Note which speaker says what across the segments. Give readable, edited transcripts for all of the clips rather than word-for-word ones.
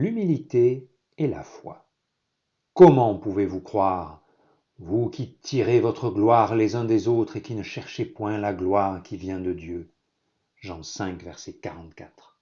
Speaker 1: l'humilité et la foi. Comment pouvez-vous croire, vous qui tirez votre gloire les uns des autres et qui ne cherchez point la gloire qui vient de Dieu? Jean 5, verset 44.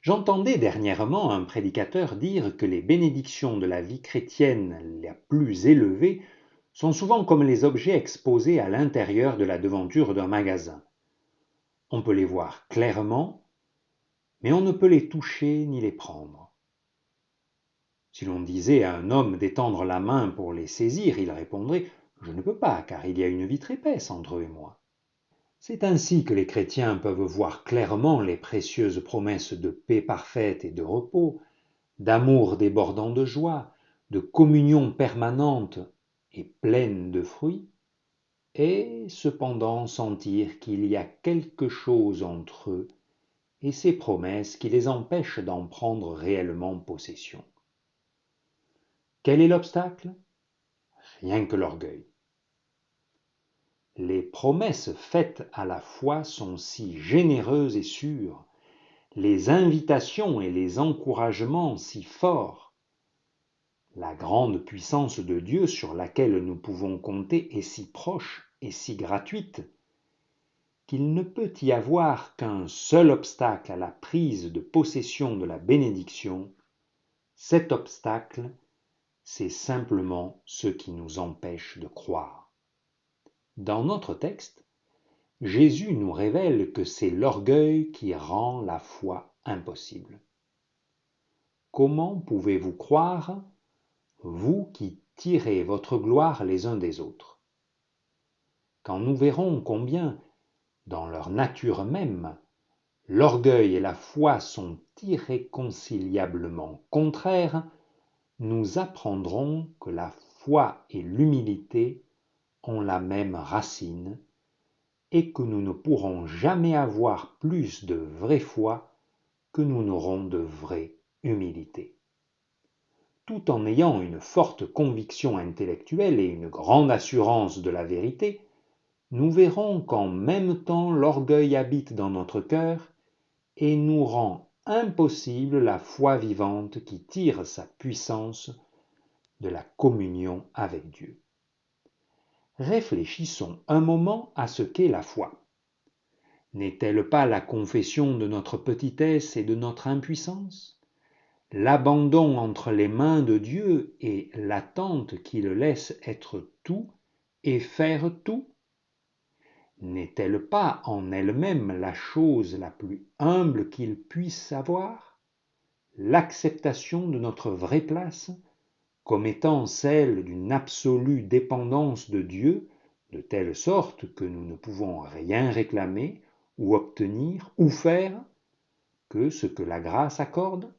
Speaker 1: J'entendais dernièrement un prédicateur dire que les bénédictions de la vie chrétienne les plus élevées sont souvent comme les objets exposés à l'intérieur de la devanture d'un magasin. On peut les voir clairement, mais on ne peut les toucher ni les prendre. Si l'on disait à un homme d'étendre la main pour les saisir, il répondrait « Je ne peux pas, car il y a une vitre épaisse entre eux et moi ». C'est ainsi que les chrétiens peuvent voir clairement les précieuses promesses de paix parfaite et de repos, d'amour débordant de joie, de communion permanente et pleine de fruits, et cependant sentir qu'il y a quelque chose entre eux et ces promesses qui les empêchent d'en prendre réellement possession. Quel est l'obstacle? Rien que l'orgueil. Les promesses faites à la foi sont si généreuses et sûres, les invitations et les encouragements si forts. La grande puissance de Dieu sur laquelle nous pouvons compter est si proche et si gratuite qu'il ne peut y avoir qu'un seul obstacle à la prise de possession de la bénédiction. Cet obstacle, c'est simplement ce qui nous empêche de croire. Dans notre texte, Jésus nous révèle que c'est l'orgueil qui rend la foi impossible. Comment pouvez-vous croire, vous qui tirez votre gloire les uns des autres? Quand nous verrons combien, dans leur nature même, l'orgueil et la foi sont irréconciliablement contraires, nous apprendrons que la foi et l'humilité ont la même racine et que nous ne pourrons jamais avoir plus de vraie foi que nous n'aurons de vraie humilité. Tout en ayant une forte conviction intellectuelle et une grande assurance de la vérité, nous verrons qu'en même temps l'orgueil habite dans notre cœur et nous rend impossible la foi vivante qui tire sa puissance de la communion avec Dieu. Réfléchissons un moment à ce qu'est la foi. N'est-elle pas la confession de notre petitesse et de notre impuissance? L'abandon entre les mains de Dieu et l'attente qu'il laisse être tout et faire tout? N'est-elle pas en elle-même la chose la plus humble qu'il puisse avoir? L'acceptation de notre vraie place, comme étant celle d'une absolue dépendance de Dieu, de telle sorte que nous ne pouvons rien réclamer ou obtenir ou faire que ce que la grâce accorde?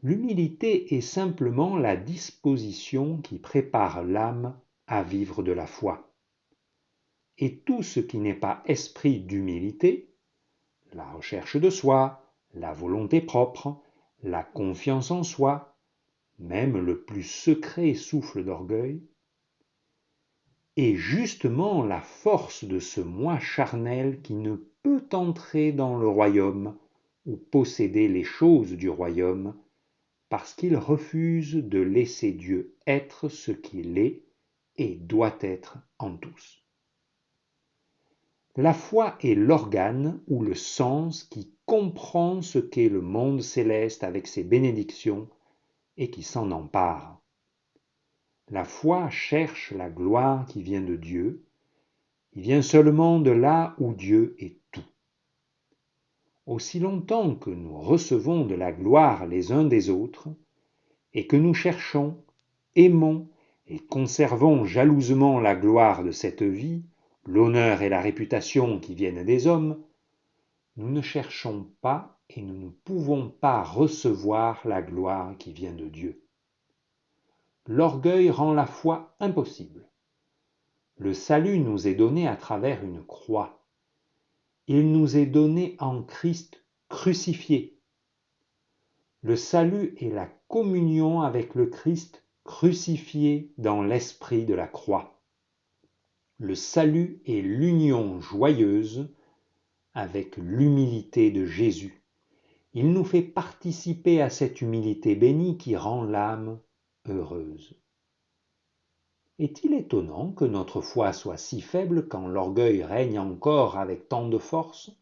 Speaker 1: L'humilité est simplement la disposition qui prépare l'âme à vivre de la foi. Et tout ce qui n'est pas esprit d'humilité, la recherche de soi, la volonté propre, la confiance en soi, même le plus secret souffle d'orgueil, est justement la force de ce moi charnel qui ne peut entrer dans le royaume ou posséder les choses du royaume parce qu'il refuse de laisser Dieu être ce qu'il est et doit être en tous. La foi est l'organe ou le sens qui comprend ce qu'est le monde céleste avec ses bénédictions et qui s'en empare. La foi cherche la gloire qui vient de Dieu, qui vient seulement de là où Dieu est tout. Aussi longtemps que nous recevons de la gloire les uns des autres, et que nous cherchons, aimons et conservons jalousement la gloire de cette vie, l'honneur et la réputation qui viennent des hommes, nous ne cherchons pas et nous ne pouvons pas recevoir la gloire qui vient de Dieu. L'orgueil rend la foi impossible. Le salut nous est donné à travers une croix. Il nous est donné en Christ crucifié. Le salut est la communion avec le Christ crucifié dans l'esprit de la croix. Le salut est l'union joyeuse avec l'humilité de Jésus il nous fait participer à cette humilité bénie qui rend l'âme heureuse. Est-il étonnant que notre foi soit si faible quand l'orgueil règne encore avec tant de force?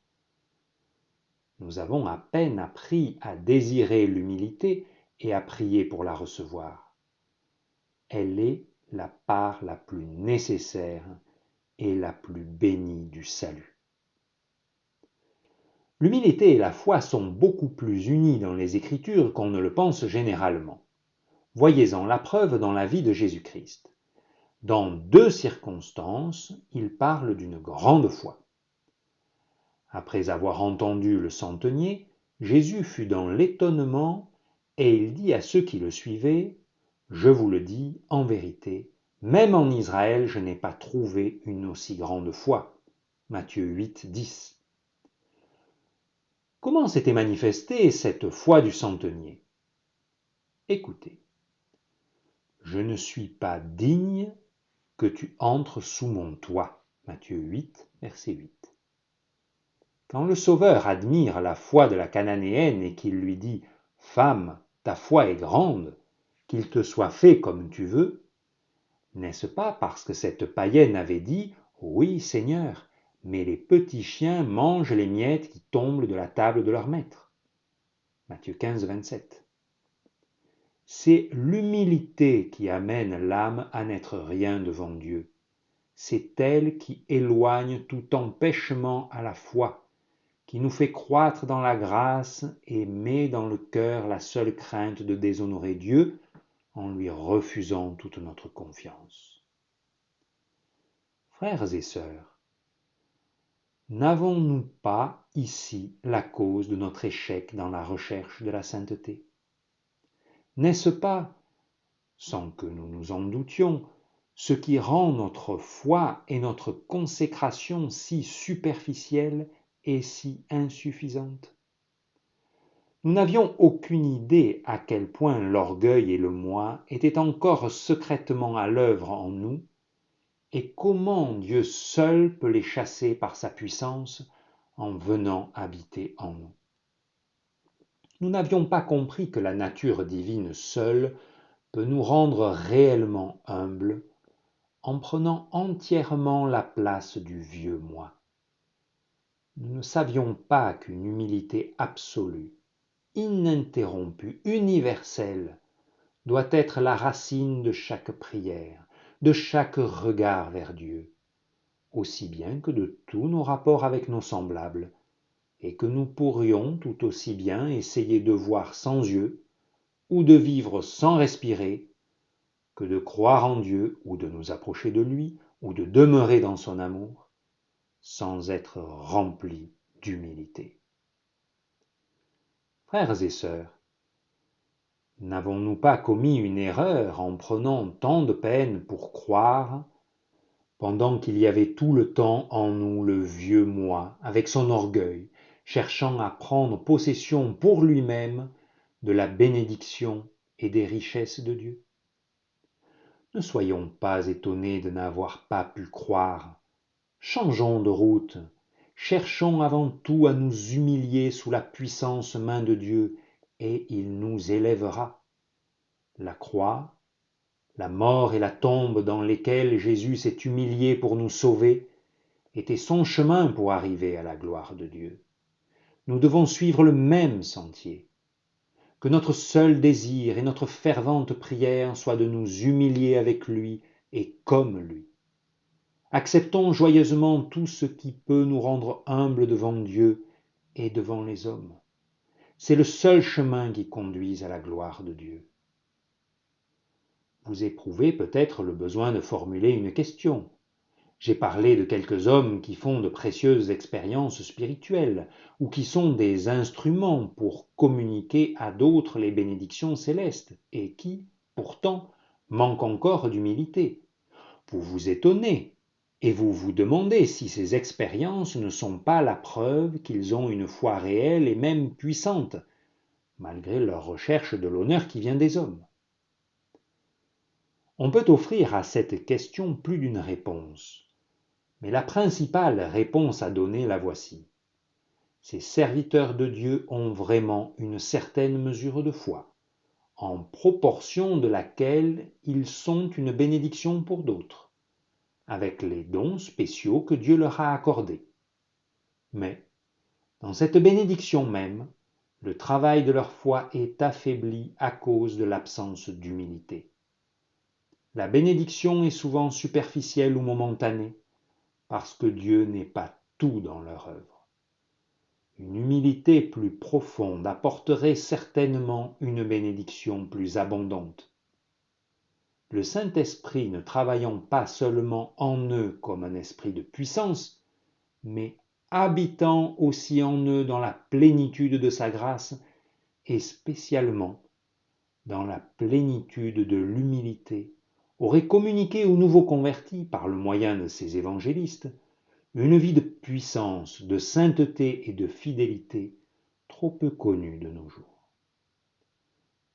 Speaker 1: Nous avons à peine appris à désirer l'humilité et à prier pour la recevoir. Elle est la part la plus nécessaire et la plus bénie du salut. L'humilité et la foi sont beaucoup plus unies dans les Écritures qu'on ne le pense généralement. Voyez-en la preuve dans la vie de Jésus-Christ. Dans 2 circonstances, il parle d'une grande foi. Après avoir entendu le centenier, Jésus fut dans l'étonnement et il dit à ceux qui le suivaient, « Je vous le dis en vérité, même en Israël, je n'ai pas trouvé une aussi grande foi. » Matthieu 8, 10. Comment s'était manifestée cette foi du centenier? Écoutez. « Je ne suis pas digne que tu entres sous mon toit. » Matthieu 8, verset 8. Quand le Sauveur admire la foi de la Cananéenne et qu'il lui dit « Femme, ta foi est grande, qu'il te soit fait comme tu veux », n'est-ce pas parce que cette païenne avait dit « Oui, Seigneur, mais les petits chiens mangent les miettes qui tombent de la table de leur maître » Matthieu 15, 27. C'est l'humilité qui amène l'âme à n'être rien devant Dieu. C'est elle qui éloigne tout empêchement à la foi, qui nous fait croître dans la grâce et met dans le cœur la seule crainte de déshonorer Dieu en lui refusant toute notre confiance. Frères et sœurs, n'avons-nous pas ici la cause de notre échec dans la recherche de la sainteté? N'est-ce pas, sans que nous nous en doutions, ce qui rend notre foi et notre consécration si superficielles et si insuffisante? Nous n'avions aucune idée à quel point l'orgueil et le moi étaient encore secrètement à l'œuvre en nous, et comment Dieu seul peut les chasser par sa puissance en venant habiter en nous. Nous n'avions pas compris que la nature divine seule peut nous rendre réellement humbles en prenant entièrement la place du vieux moi. Nous ne savions pas qu'une humilité absolue, ininterrompue, universelle, doit être la racine de chaque prière, de chaque regard vers Dieu, aussi bien que de tous nos rapports avec nos semblables, et que nous pourrions tout aussi bien essayer de voir sans yeux, ou de vivre sans respirer, que de croire en Dieu, ou de nous approcher de lui, ou de demeurer dans son amour, sans être remplis d'humilité. Frères et sœurs, n'avons-nous pas commis une erreur en prenant tant de peine pour croire, pendant qu'il y avait tout le temps en nous le vieux moi, avec son orgueil, cherchant à prendre possession pour lui-même de la bénédiction et des richesses de Dieu? Ne soyons pas étonnés de n'avoir pas pu croire. Changeons de route, cherchons avant tout à nous humilier sous la puissance main de Dieu, et il nous élèvera. La croix, la mort et la tombe dans lesquelles Jésus s'est humilié pour nous sauver étaient son chemin pour arriver à la gloire de Dieu. Nous devons suivre le même sentier. Que notre seul désir et notre fervente prière soient de nous humilier avec lui et comme lui. Acceptons joyeusement tout ce qui peut nous rendre humbles devant Dieu et devant les hommes. C'est le seul chemin qui conduise à la gloire de Dieu. Vous éprouvez peut-être le besoin de formuler une question. J'ai parlé de quelques hommes qui font de précieuses expériences spirituelles ou qui sont des instruments pour communiquer à d'autres les bénédictions célestes et qui, pourtant, manquent encore d'humilité. Vous vous étonnez et vous vous demandez si ces expériences ne sont pas la preuve qu'ils ont une foi réelle et même puissante, malgré leur recherche de l'honneur qui vient des hommes. On peut offrir à cette question plus d'une réponse, mais la principale réponse à donner la voici. ces serviteurs de Dieu ont vraiment une certaine mesure de foi, en proportion de laquelle ils sont une bénédiction pour d'autres, avec les dons spéciaux que Dieu leur a accordés. Mais, dans cette bénédiction même, le travail de leur foi est affaibli à cause de l'absence d'humilité. La bénédiction est souvent superficielle ou momentanée, parce que Dieu n'est pas tout dans leur œuvre. Une humilité plus profonde apporterait certainement une bénédiction plus abondante. Le Saint-Esprit ne travaillant pas seulement en eux comme un esprit de puissance, mais habitant aussi en eux dans la plénitude de sa grâce, et spécialement dans la plénitude de l'humilité, aurait communiqué aux nouveaux convertis, par le moyen de ces évangélistes, une vie de puissance, de sainteté et de fidélité trop peu connue de nos jours.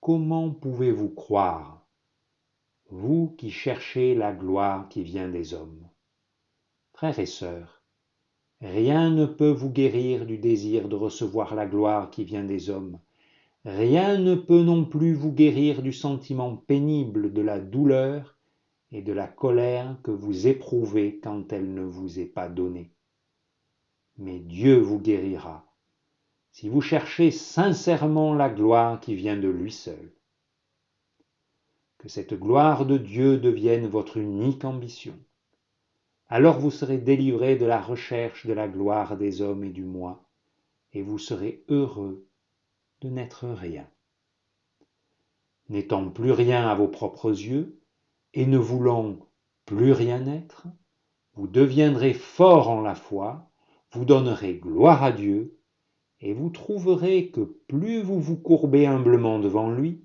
Speaker 1: Comment pouvez-vous croire, vous qui cherchez la gloire qui vient des hommes? Frères et sœurs, rien ne peut vous guérir du désir de recevoir la gloire qui vient des hommes. Rien ne peut non plus vous guérir du sentiment pénible de la douleur et de la colère que vous éprouvez quand elle ne vous est pas donnée. Mais Dieu vous guérira si vous cherchez sincèrement la gloire qui vient de lui seul. Que cette gloire de Dieu devienne votre unique ambition. Alors vous serez délivrés de la recherche de la gloire des hommes et du moi, et vous serez heureux de n'être rien. N'étant plus rien à vos propres yeux, et ne voulant plus rien être, vous deviendrez fort en la foi, vous donnerez gloire à Dieu, et vous trouverez que plus vous vous courbez humblement devant lui,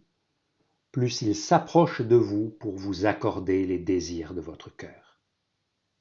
Speaker 1: plus il s'approche de vous pour vous accorder les désirs de votre cœur.